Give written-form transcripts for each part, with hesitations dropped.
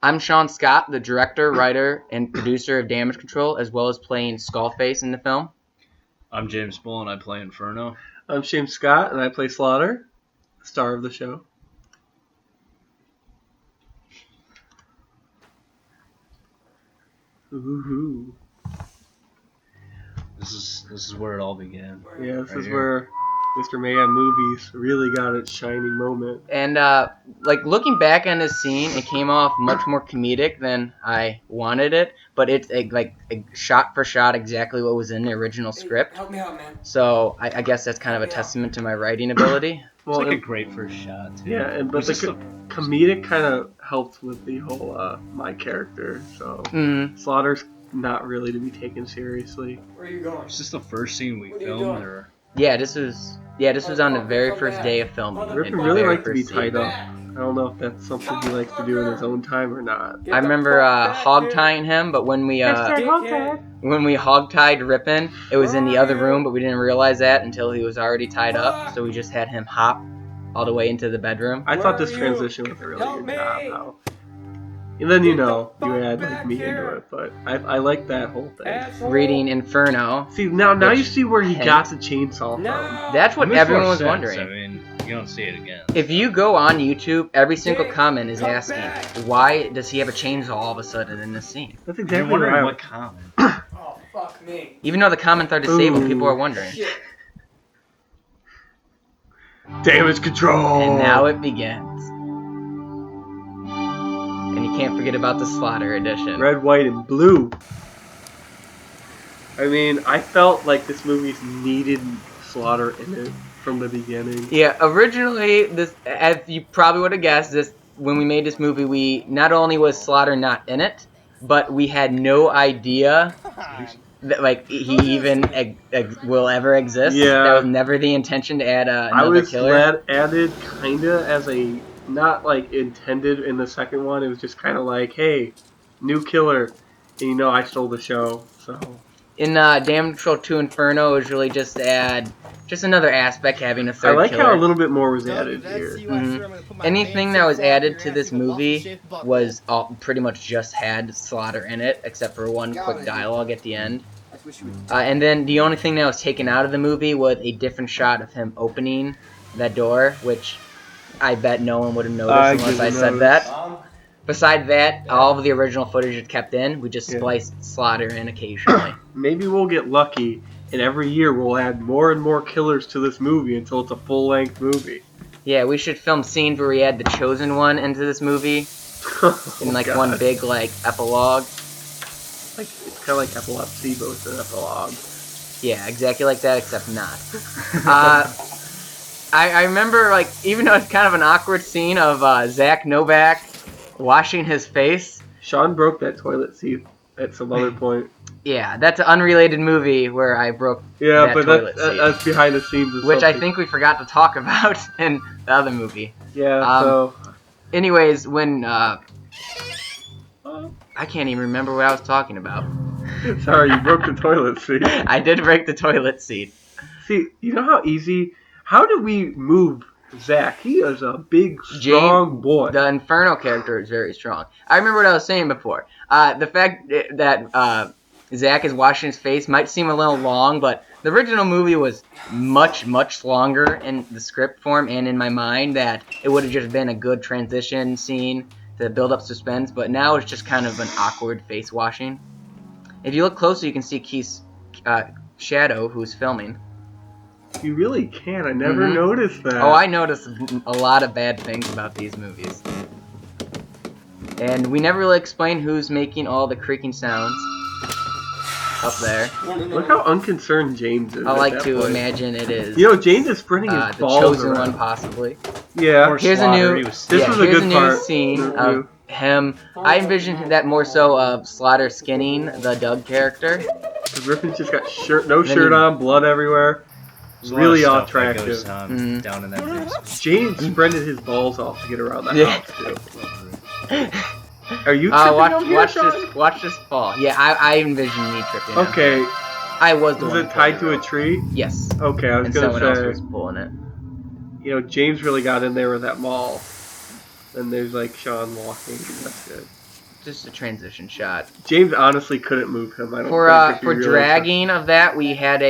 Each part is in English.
I'm Sean Scott, the director, writer, and producer of Damage Control, as well as playing Skullface in the film. I'm James Bull, and I play Inferno. I'm Shane Scott, and I play Slaughter, star of the show. Ooh. This is where it all began. Yeah, this Right is here. where Mr. Mayhem Movies really got its shining moment. And looking back on this scene, it came off much more comedic than I wanted it, but it's shot for shot exactly what was in the original script. Help me out, man. So I guess that's kind of a testament to my writing ability. It's like a great first shot, too. Yeah, but the comedic kind of helped with the whole my character. So Slaughter's not really to be taken seriously. Where are you going? Is this the first scene we What are you filmed, doing? or? Yeah, this was on the very first day of filming. Rippin The really very liked to be first tied scene. up. I don't know if that's something he likes to do in his own time or not. I remember hog tying him, but when we hog tied Rippin, it was in the other room, but we didn't realize that until he was already tied up. So we just had him hop all the way into the bedroom. I thought this transition was a really good job. How, and then you add like me into it, but I like that whole thing. Reading Inferno. See now you see where he got the chainsaw from. That's what It makes everyone more was sense. wondering. I mean, you don't see it again. If you go on YouTube, every single comment is asking, why does he have a chainsaw all of a sudden in this scene? That's You're exactly wondering right. what comment. Oh, fuck me. Even though the comments are disabled, people are wondering. Shit. Damage control. And now it begins. And you can't forget about the Slaughter edition. Red, white, and blue. I mean, I felt like this movie needed Slaughter in it from the beginning. Yeah, originally, this, as you probably would have guessed, this when we made this movie, we not only was Slaughter not in it, but we had no idea that he even will ever exist. Yeah. That was never the intention to add I another was killer. added kinda as a not like intended in the second one. It was just kind of like, hey, new killer, and I stole the show. So In Damage Control 2 Inferno, it was really just to add just another aspect, having a third I like killer. how a little bit more was added here. Anything that was added to this movie was pretty much just had Slaughter in it, except for one quick dialogue at the end. And then the only thing that was taken out of the movie was a different shot of him opening that door, which I bet no one would have noticed unless I said that. Besides that, all of the original footage is kept in. We just spliced Slaughter in occasionally. Maybe we'll get lucky, and every year we'll add more and more killers to this movie until it's a full-length movie. Yeah, we should film scenes where we add the Chosen One into this movie in one big epilogue. It's kind of like epilepsy, but with an epilogue. Yeah, exactly like that, except not. I remember, even though it's kind of an awkward scene of Zack Novak washing his face. Sean broke that toilet seat at some other point. Yeah, that's an unrelated movie where I broke that toilet seat. That's behind the scenes. Which I think we forgot to talk about in the other movie. Yeah, so... Anyways, when... I can't even remember what I was talking about. Sorry, you broke the toilet seat. I did break the toilet seat. See, you know how easy... How did we move Zack? He is a big, strong boy. The Inferno character is very strong. I remember what I was saying before. The fact that Zack is washing his face might seem a little long, but the original movie was much, much longer in the script form and in my mind, that it would have just been a good transition scene to build up suspense, but now it's just kind of an awkward face washing. If you look closer, you can see Keith's shadow, who's filming. You really can. I never noticed that. Oh, I noticed a lot of bad things about these movies. And we never really explain who's making all the creaking sounds up there. Look how unconcerned James is. I like to imagine it is. James is spreading his the balls Chosen around. One, possibly. Yeah. Here's a new. This was a here's good a new part. scene of him. I envision that more so of Slaughter skinning the Doug character. Because Rippin's just got no shirt on, blood everywhere. Really attractive. Down in that face. James spreaded his balls off to get around the house too. Are you tripping watch this fall. Yeah, I envision me tripping. Okay. I was the one. Was it tied to a tree? Yes. Okay, I was and gonna someone say. else was pulling it. James really got in there with that mall. And there's Sean walking. That's good. just a transition shot. James honestly couldn't move him. I don't For think if you for realize dragging of that, we had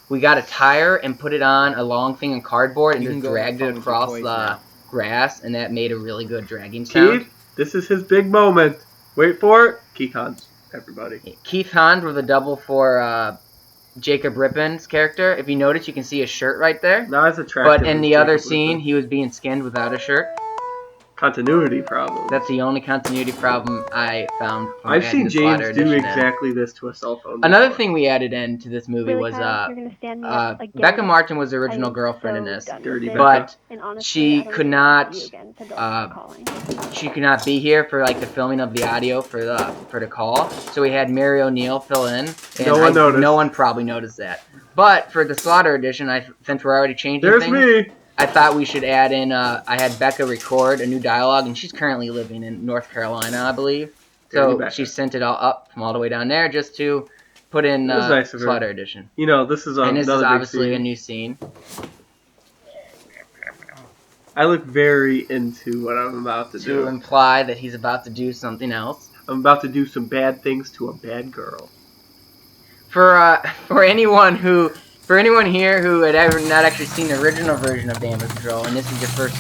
we got a tire and put it on a long thing of cardboard and You can just go dragged have it fun with your across toys the now. grass, and that made a really good dragging that. sound. Keith, this is his big moment. Wait for it. Keith Hans, everybody. Keith Hans with a double for Jacob Rippin's character. If you notice, you can see his shirt right there. Not as attractive. But in as the other Jacob scene, Rippin. he was being skinned without a shirt. Continuity problem. That's the only continuity problem I found from I've adding seen the Slaughter James do edition in. exactly this to a cell phone. Another before. thing we added into this movie Really, was Kyle? You're gonna stand me up again? Becca Martin was the I original am girlfriend so in this, done Dirty with Becca. it. but And honestly, she I don't could even wanna not see you again, so don't stop calling. she could not be here for like the filming of the audio for the call. So we had Mary O'Neill fill in. And No one noticed. No one probably noticed that. But for the Slaughter edition, since we're already changing There's things, me. I thought we should add in. I had Becca record a new dialogue, and she's currently living in North Carolina, I believe. Dirty So Becca. she sent it all up from all the way down there just to put in It was nice of her. Slaughter edition. You know, this is And this is another big obviously a scene. new scene. I look very into what I'm about to To do. imply that he's about to do something else. I'm about to do some bad things to a bad girl. For anyone here who had ever not actually seen the original version of Damage Control, and this is your first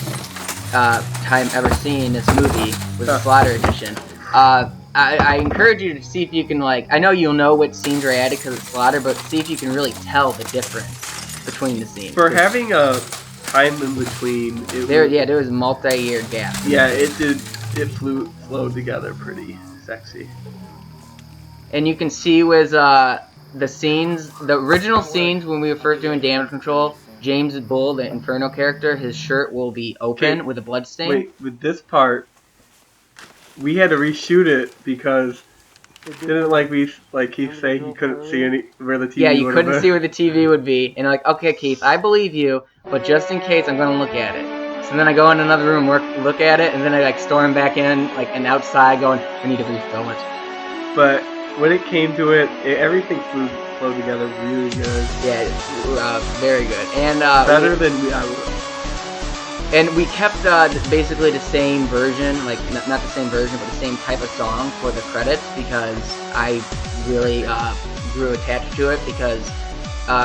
time ever seeing this movie with the Slaughter edition, I encourage you to see if you can, like, I know you'll know what scenes are added because it's Slaughter, but see if you can really tell the difference between the scenes. For having a time in between, there was a multi-year gap. Yeah, it flowed together pretty sexy. And you can see with the scenes, the original scenes when we were first doing Damage Control, James Bull, the Inferno character, his shirt will be open with a blood stain. Wait, with this part, we had to reshoot it because didn't Keith say he couldn't see where the TV Yeah, you would have couldn't been? see where the TV would be. And like, okay, Keith, I believe you, but just in case, I'm going to look at it. So then I go in another room, look at it, and then I like storm back in, like, and outside going, we need to refilm it. But when it came to it, everything flowed together really good. Yeah, very good. And Better than I would. And we kept basically the same version, like not the same version, but the same type of song for the credits because I really grew attached to it because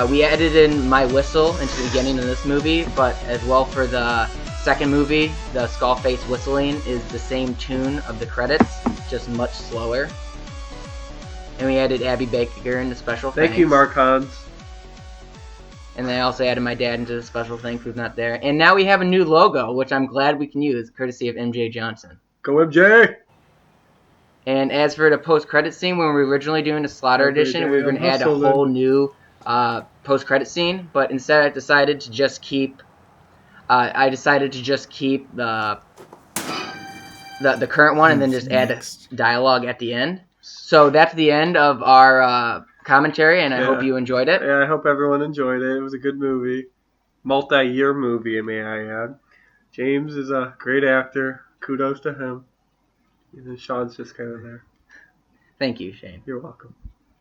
we added in my whistle into the beginning of this movie, but as well for the second movie, the Skullface whistling is the same tune of the credits, just much slower. And we added Abby Baker into special thanks. Thank you, Mark Hans. And then I also added my dad into the special thanks who's not there. And now we have a new logo, which I'm glad we can use, courtesy of MJ Johnson. Go MJ! And as for the post-credit scene, when we were originally doing the Slaughter edition, we were going to add a whole new post-credit scene. But instead I decided to just keep the current one and then just add dialogue at the end. So that's the end of our commentary, and I hope you enjoyed it. Yeah, I hope everyone enjoyed it. It was a good movie. Multi-year movie, may I add. James is a great actor. Kudos to him. And then Sean's just kind of there. Thank you, Shane. You're welcome.